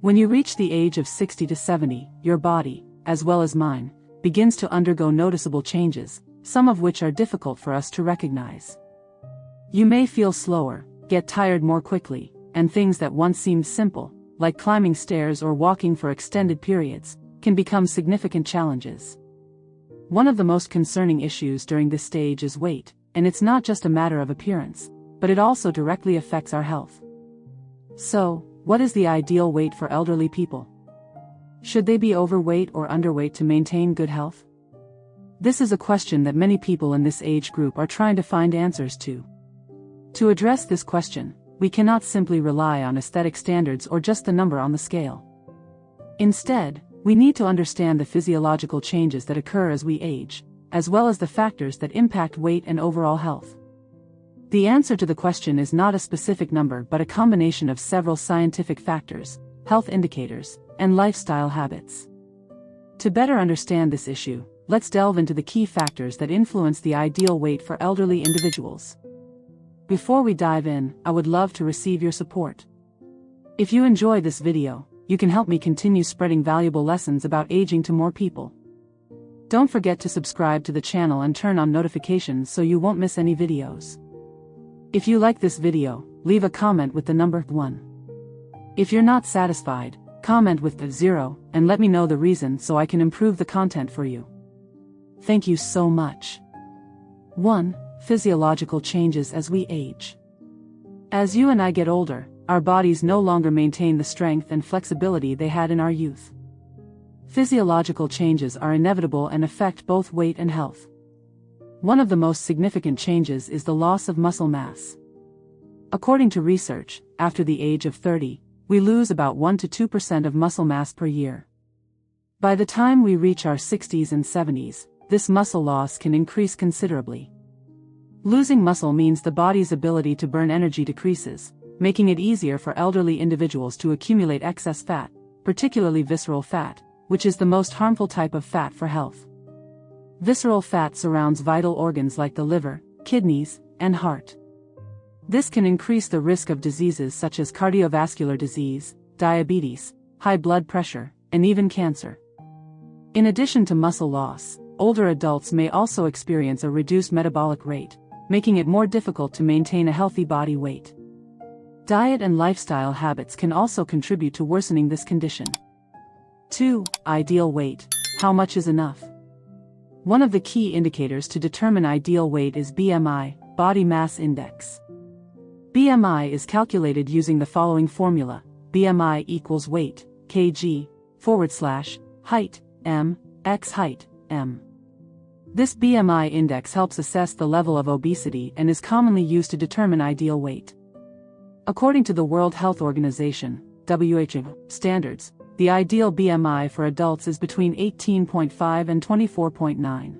When you reach the age of 60 to 70, your body, as well as mine, begins to undergo noticeable changes, some of which are difficult for us to recognize. You may feel slower, get tired more quickly, and things that once seemed simple, like climbing stairs or walking for extended periods, can become significant challenges. One of the most concerning issues during this stage is weight, and it's not just a matter of appearance, but it also directly affects our health. So, what is the ideal weight for elderly people? Should they be overweight or underweight to maintain good health? This is a question that many people in this age group are trying to find answers to. To address this question, we cannot simply rely on aesthetic standards or just the number on the scale. Instead, we need to understand the physiological changes that occur as we age, as well as the factors that impact weight and overall health. The answer to the question is not a specific number but a combination of several scientific factors, health indicators, and lifestyle habits. To better understand this issue, let's delve into the key factors that influence the ideal weight for elderly individuals. Before we dive in, I would love to receive your support. If you enjoy this video, you can help me continue spreading valuable lessons about aging to more people. Don't forget to subscribe to the channel and turn on notifications so you won't miss any videos. If you like this video, leave a comment with the number 1. If you're not satisfied, comment with the 0, and let me know the reason so I can improve the content for you. Thank you so much. 1. Physiological changes as we age. As you and I get older, our bodies no longer maintain the strength and flexibility they had in our youth. Physiological changes are inevitable and affect both weight and health. One of the most significant changes is the loss of muscle mass. According to research, after the age of 30, we lose about 1 to 2% of muscle mass per year. By the time we reach our 60s and 70s, this muscle loss can increase considerably. Losing muscle means the body's ability to burn energy decreases, making it easier for elderly individuals to accumulate excess fat, particularly visceral fat, which is the most harmful type of fat for health. Visceral fat surrounds vital organs like the liver, kidneys, and heart. This can increase the risk of diseases such as cardiovascular disease, diabetes, high blood pressure, and even cancer. In addition to muscle loss, older adults may also experience a reduced metabolic rate, making it more difficult to maintain a healthy body weight. Diet and lifestyle habits can also contribute to worsening this condition. 2. Ideal weight. How much is enough? One of the key indicators to determine ideal weight is BMI, body mass index. BMI is calculated using the following formula: BMI equals weight, kg, / height, m, x height, m. This BMI index helps assess the level of obesity and is commonly used to determine ideal weight. According to the World Health Organization, WHO, standards, the ideal BMI for adults is between 18.5 and 24.9.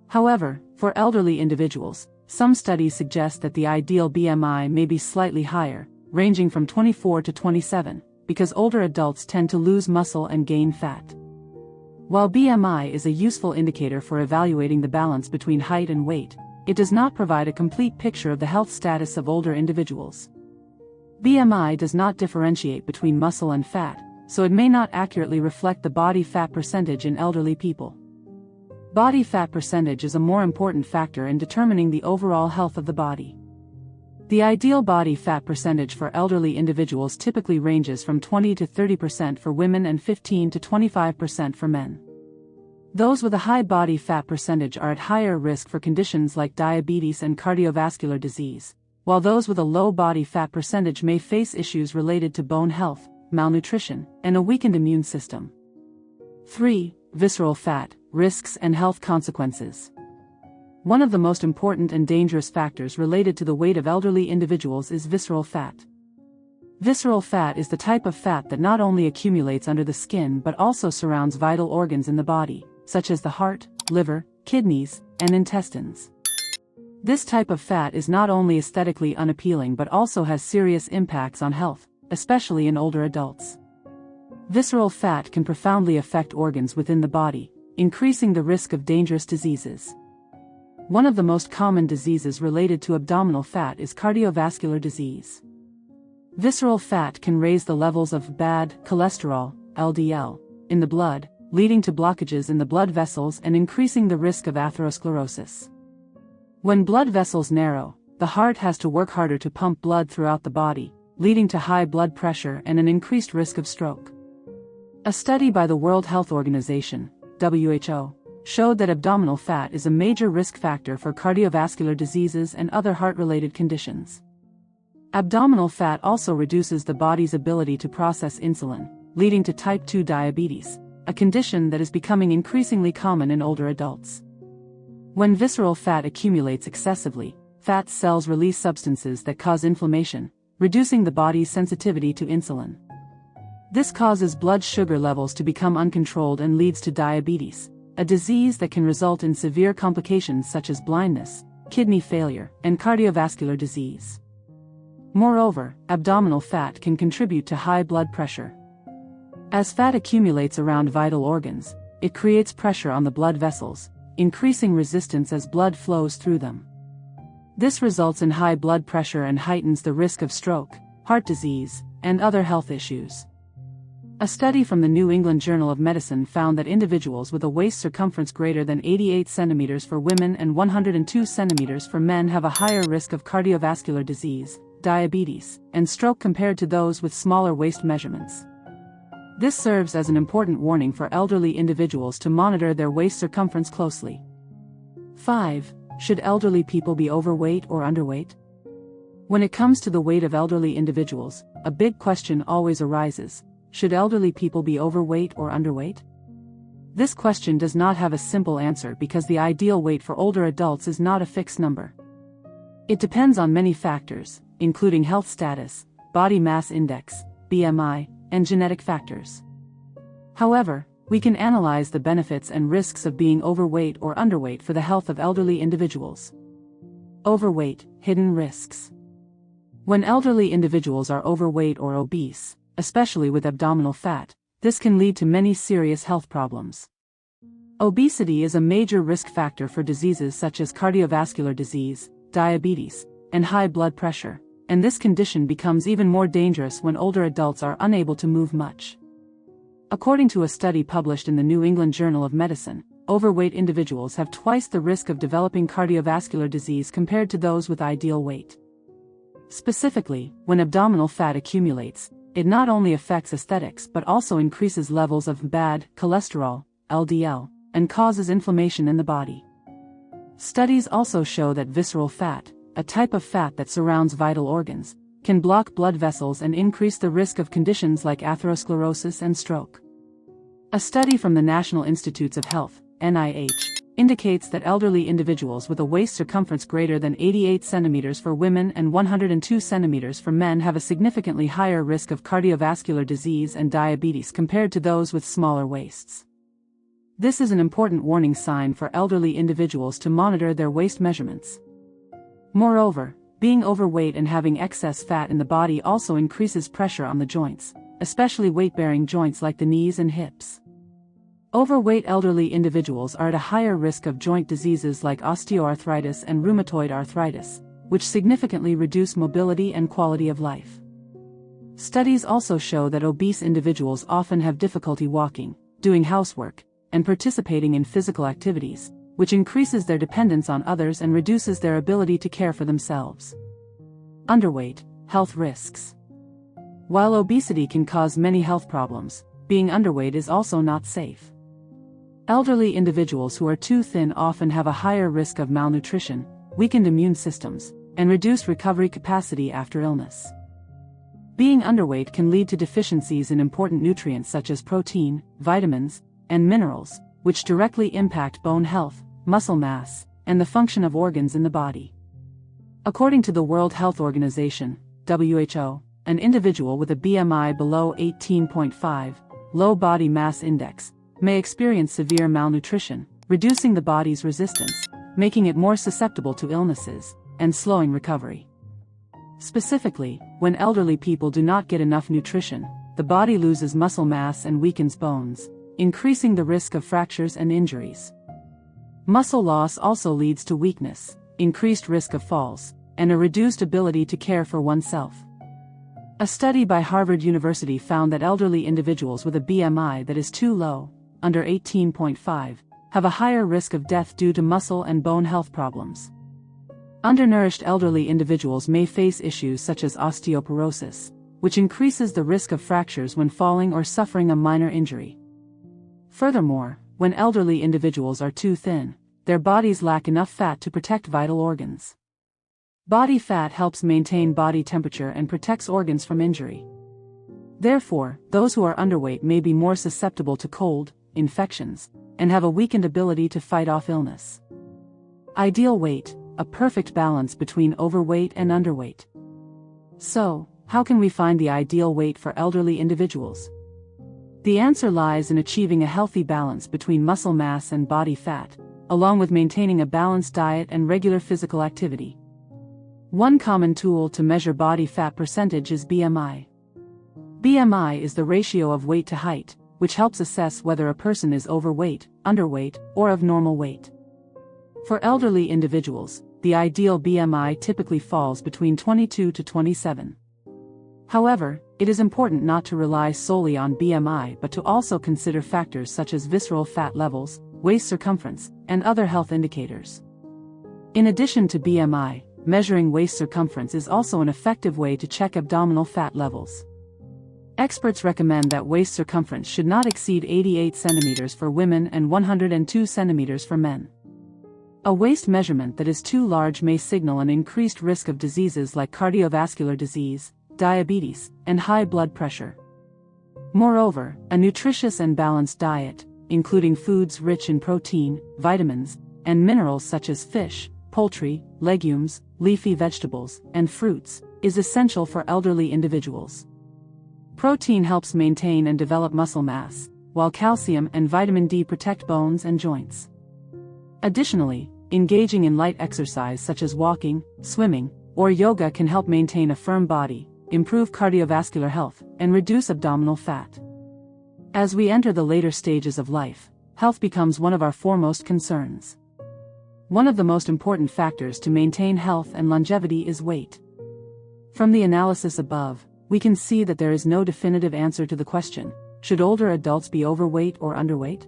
However, for elderly individuals, some studies suggest that the ideal BMI may be slightly higher, ranging from 24 to 27, because older adults tend to lose muscle and gain fat. While BMI is a useful indicator for evaluating the balance between height and weight, it does not provide a complete picture of the health status of older individuals. BMI does not differentiate between muscle and fat, so it may not accurately reflect the body fat percentage in elderly people. Body fat percentage is a more important factor in determining the overall health of the body. The ideal body fat percentage for elderly individuals typically ranges from 20 to 30% for women and 15 to 25% for men. Those with a high body fat percentage are at higher risk for conditions like diabetes and cardiovascular disease, while those with a low body fat percentage may face issues related to bone health, malnutrition, and a weakened immune system. 3. Visceral fat, risks and health consequences. One of the most important and dangerous factors related to the weight of elderly individuals is visceral fat. Visceral fat is the type of fat that not only accumulates under the skin but also surrounds vital organs in the body, such as the heart, liver, kidneys, and intestines. This type of fat is not only aesthetically unappealing but also has serious impacts on health, especially in older adults. Visceral fat can profoundly affect organs within the body, increasing the risk of dangerous diseases. One of the most common diseases related to abdominal fat is cardiovascular disease. Visceral fat can raise the levels of bad cholesterol, LDL, in the blood, leading to blockages in the blood vessels and increasing the risk of atherosclerosis. When blood vessels narrow, the heart has to work harder to pump blood throughout the body, leading to high blood pressure and an increased risk of stroke. A study by the World Health Organization, WHO, showed that abdominal fat is a major risk factor for cardiovascular diseases and other heart-related conditions. Abdominal fat also reduces the body's ability to process insulin, leading to type 2 diabetes, a condition that is becoming increasingly common in older adults. When visceral fat accumulates excessively, fat cells release substances that cause inflammation, reducing the body's sensitivity to insulin. This causes blood sugar levels to become uncontrolled and leads to diabetes, a disease that can result in severe complications such as blindness, kidney failure, and cardiovascular disease. Moreover, abdominal fat can contribute to high blood pressure. As fat accumulates around vital organs, it creates pressure on the blood vessels, increasing resistance as blood flows through them. This results in high blood pressure and heightens the risk of stroke, heart disease, and other health issues. A study from the New England Journal of Medicine found that individuals with a waist circumference greater than 88 centimeters for women and 102 centimeters for men have a higher risk of cardiovascular disease, diabetes, and stroke compared to those with smaller waist measurements. This serves as an important warning for elderly individuals to monitor their waist circumference closely. 5. Should elderly people be overweight or underweight? When it comes to the weight of elderly individuals, a big question always arises: should elderly people be overweight or underweight? This question does not have a simple answer because the ideal weight for older adults is not a fixed number. It depends on many factors, including health status, body mass index, BMI, and genetic factors. However, we can analyze the benefits and risks of being overweight or underweight for the health of elderly individuals. Overweight, hidden risks. When elderly individuals are overweight or obese, especially with abdominal fat, this can lead to many serious health problems. Obesity is a major risk factor for diseases such as cardiovascular disease, diabetes, and high blood pressure, and this condition becomes even more dangerous when older adults are unable to move much. According to a study published in the New England Journal of Medicine, overweight individuals have twice the risk of developing cardiovascular disease compared to those with ideal weight. Specifically, when abdominal fat accumulates, it not only affects aesthetics but also increases levels of bad cholesterol, LDL, and causes inflammation in the body. Studies also show that visceral fat, a type of fat that surrounds vital organs, can block blood vessels and increase the risk of conditions like atherosclerosis and stroke. A study from the National Institutes of Health, NIH, indicates that elderly individuals with a waist circumference greater than 88 centimeters for women and 102 centimeters for men have a significantly higher risk of cardiovascular disease and diabetes compared to those with smaller waists. This is an important warning sign for elderly individuals to monitor their waist measurements. Moreover, being overweight and having excess fat in the body also increases pressure on the joints, especially weight-bearing joints like the knees and hips. Overweight elderly individuals are at a higher risk of joint diseases like osteoarthritis and rheumatoid arthritis, which significantly reduce mobility and quality of life. Studies also show that obese individuals often have difficulty walking, doing housework, and participating in physical activities, which increases their dependence on others and reduces their ability to care for themselves. Underweight, health risks. While obesity can cause many health problems, being underweight is also not safe. Elderly individuals who are too thin often have a higher risk of malnutrition, weakened immune systems, and reduced recovery capacity after illness. Being underweight can lead to deficiencies in important nutrients such as protein, vitamins, and minerals, which directly impact bone health, muscle mass, and the function of organs in the body. According to the World Health Organization, WHO, an individual with a BMI below 18.5, low body mass index, may experience severe malnutrition, reducing the body's resistance, making it more susceptible to illnesses, and slowing recovery. Specifically, when elderly people do not get enough nutrition, the body loses muscle mass and weakens bones, increasing the risk of fractures and injuries. Muscle loss also leads to weakness, increased risk of falls, and a reduced ability to care for oneself. A study by Harvard University found that elderly individuals with a BMI that is too low, under 18.5, have a higher risk of death due to muscle and bone health problems. Undernourished elderly individuals may face issues such as osteoporosis, which increases the risk of fractures when falling or suffering a minor injury. Furthermore, when elderly individuals are too thin, their bodies lack enough fat to protect vital organs. Body fat helps maintain body temperature and protects organs from injury. Therefore, those who are underweight may be more susceptible to cold, infections, and have a weakened ability to fight off illness. Ideal weight, a perfect balance between overweight and underweight. So, how can we find the ideal weight for elderly individuals? The answer lies in achieving a healthy balance between muscle mass and body fat, along with maintaining a balanced diet and regular physical activity. One common tool to measure body fat percentage is BMI. BMI is the ratio of weight to height, which helps assess whether a person is overweight, underweight, or of normal weight. For elderly individuals, the ideal BMI typically falls between 22 to 27. However, it is important not to rely solely on BMI but to also consider factors such as visceral fat levels, waist circumference, and other health indicators. In addition to BMI, measuring waist circumference is also an effective way to check abdominal fat levels. Experts recommend that waist circumference should not exceed 88 centimeters for women and 102 centimeters for men. A waist measurement that is too large may signal an increased risk of diseases like cardiovascular disease, diabetes, and high blood pressure. Moreover, a nutritious and balanced diet, including foods rich in protein, vitamins, and minerals such as fish, poultry, legumes, leafy vegetables, and fruits, is essential for elderly individuals. Protein helps maintain and develop muscle mass, while calcium and vitamin D protect bones and joints. Additionally, engaging in light exercise such as walking, swimming, or yoga can help maintain a firm body, improve cardiovascular health, and reduce abdominal fat. As we enter the later stages of life, health becomes one of our foremost concerns. One of the most important factors to maintain health and longevity is weight. From the analysis above, we can see that there is no definitive answer to the question, should older adults be overweight or underweight?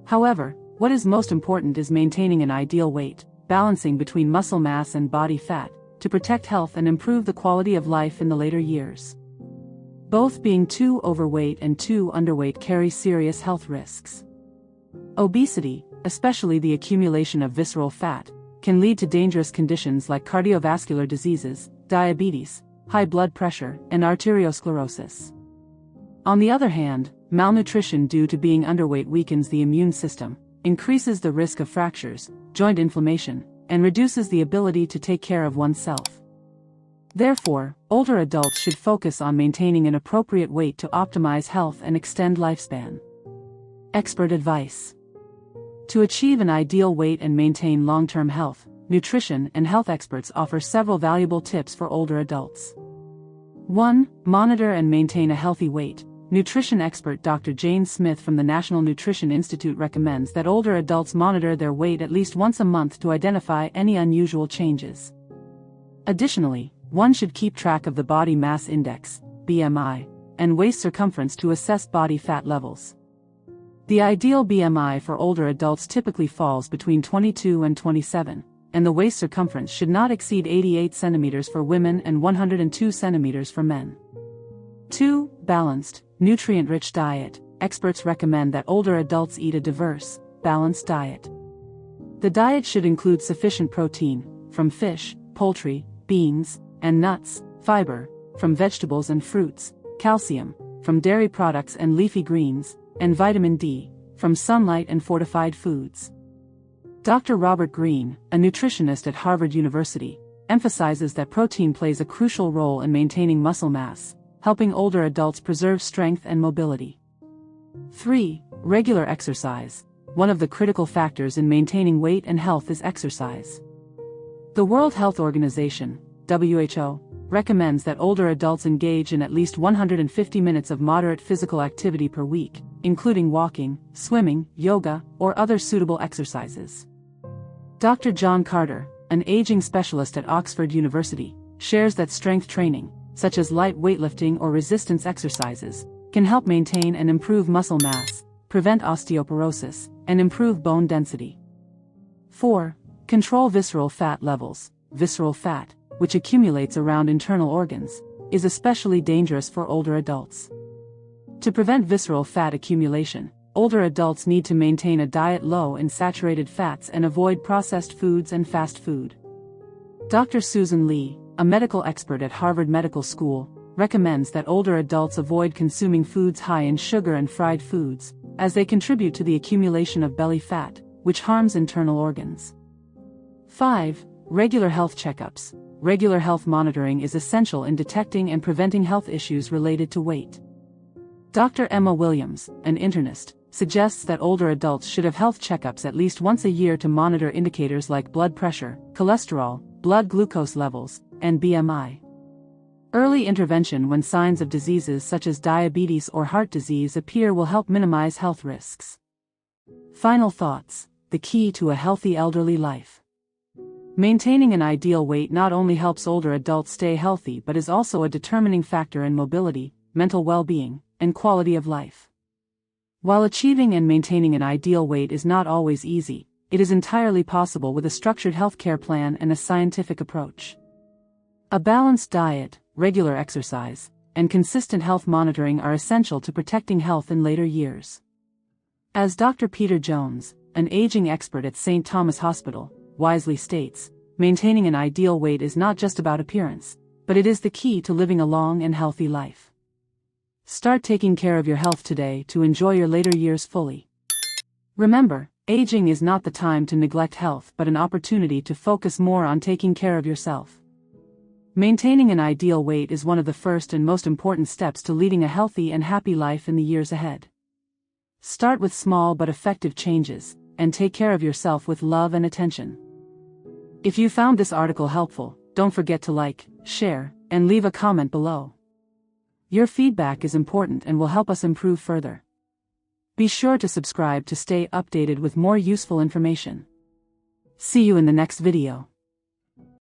However, what is most important is maintaining an ideal weight, balancing between muscle mass and body fat, to protect health and improve the quality of life in the later years. Both being too overweight and too underweight carry serious health risks. Obesity, especially the accumulation of visceral fat, can lead to dangerous conditions like cardiovascular diseases, diabetes, high blood pressure, and arteriosclerosis. On the other hand, malnutrition due to being underweight weakens the immune system, increases the risk of fractures, joint inflammation, and reduces the ability to take care of oneself. Therefore, older adults should focus on maintaining an appropriate weight to optimize health and extend lifespan. Expert advice. To achieve an ideal weight and maintain long-term health, nutrition and health experts offer several valuable tips for older adults. 1. Monitor and maintain a healthy weight. Nutrition expert Dr. Jane Smith from the National Nutrition Institute recommends that older adults monitor their weight at least once a month to identify any unusual changes. Additionally, one should keep track of the body mass index, BMI, and waist circumference to assess body fat levels. The ideal BMI for older adults typically falls between 22 and 27, and the waist circumference should not exceed 88 centimeters for women and 102 centimeters for men. 2. Balanced, nutrient-rich diet. Experts recommend that older adults eat a diverse, balanced diet. The diet should include sufficient protein, from fish, poultry, beans, and nuts, fiber, from vegetables and fruits, calcium, from dairy products and leafy greens, and vitamin D, from sunlight and fortified foods. Dr. Robert Greene, a nutritionist at Harvard University, emphasizes that protein plays a crucial role in maintaining muscle mass, helping older adults preserve strength and mobility. 3. Regular exercise. One of the critical factors in maintaining weight and health is exercise. The World Health Organization, WHO, recommends that older adults engage in at least 150 minutes of moderate physical activity per week, including walking, swimming, yoga, or other suitable exercises. Dr. John Carter, an aging specialist at Oxford University, shares that strength training, such as light weightlifting or resistance exercises, can help maintain and improve muscle mass, prevent osteoporosis, and improve bone density. 4. Control visceral fat levels. Visceral fat, which accumulates around internal organs, is especially dangerous for older adults. To prevent visceral fat accumulation, older adults need to maintain a diet low in saturated fats and avoid processed foods and fast food. Dr. Susan Lee, a medical expert at Harvard Medical School, recommends that older adults avoid consuming foods high in sugar and fried foods, as they contribute to the accumulation of belly fat, which harms internal organs. 5. Regular health checkups. Regular health monitoring is essential in detecting and preventing health issues related to weight. Dr. Emma Williams, an internist, suggests that older adults should have health checkups at least once a year to monitor indicators like blood pressure, cholesterol, blood glucose levels, and BMI. Early intervention when signs of diseases such as diabetes or heart disease appear will help minimize health risks. Final thoughts: the key to a healthy elderly life. Maintaining an ideal weight not only helps older adults stay healthy but is also a determining factor in mobility, mental well-being, and quality of life. While achieving and maintaining an ideal weight is not always easy, it is entirely possible with a structured healthcare plan and a scientific approach. A balanced diet, regular exercise, and consistent health monitoring are essential to protecting health in later years. As Dr. Peter Jones, an aging expert at St. Thomas Hospital, wisely states, maintaining an ideal weight is not just about appearance, but it is the key to living a long and healthy life. Start taking care of your health today to enjoy your later years fully. Remember, aging is not the time to neglect health but an opportunity to focus more on taking care of yourself. Maintaining an ideal weight is one of the first and most important steps to leading a healthy and happy life in the years ahead. Start with small but effective changes, and take care of yourself with love and attention. If you found this article helpful, don't forget to like, share, and leave a comment below. Your feedback is important and will help us improve further. Be sure to subscribe to stay updated with more useful information. See you in the next video.